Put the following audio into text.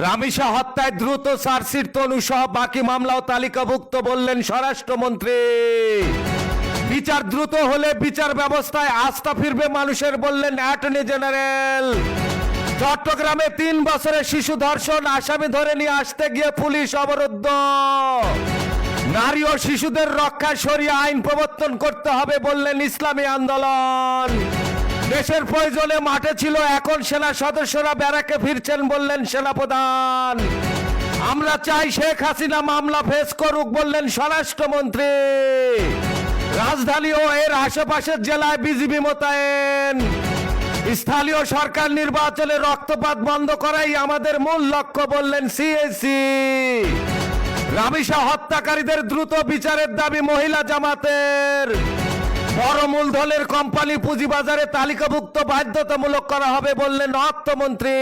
রামিসা হত্যায় দ্রুত চার্জশিট তনু সহ বাকি মামলাও তালিকাভুক্ত বললেন স্বরাষ্ট্রমন্ত্রী। বিচার দ্রুত হলে বিচার ব্যবস্থায় আস্থা ফিরবে মানুষের বললেন অ্যাটর্নি জেনারেল। চট্টগ্রামে 3 বছরের শিশু ধর্ষণ আসামি ধরে নিয়ে আসতে গিয়ে পুলিশ অবরুদ্ধ। নারী ও শিশুদের রক্ষায় শরিয়া আইন প্রবর্তন করতে হবে বললেন ইসলামী আন্দোলন। দেশের প্রয়োজনে মাঠে ছিল, এখন সেনা সদস্যরা ব্যারাকে ফিরছেন বললেন সেনাপ্রধান। আমরা চাই শেখ হাসিনা মামলা ফেস করুক বললেন স্বরাষ্ট্রমন্ত্রী। রাজধানী ও এর আশেপাশের জেলায় বিজিবি মোতায়েন। স্থানীয় সরকার নির্বাচনে রক্তপাত বন্ধ করাই আমাদের মূল লক্ষ্য বললেন সিএসি। রামিসা হত্যাকারীদের দ্রুত বিচারের দাবি মহিলা জামাতের। বড় মূলধনের কোম্পানি পুঁজিবাজারে তালিকাভুক্ত বাধ্যতামূলক করা হবে বললেন অর্থমন্ত্রী।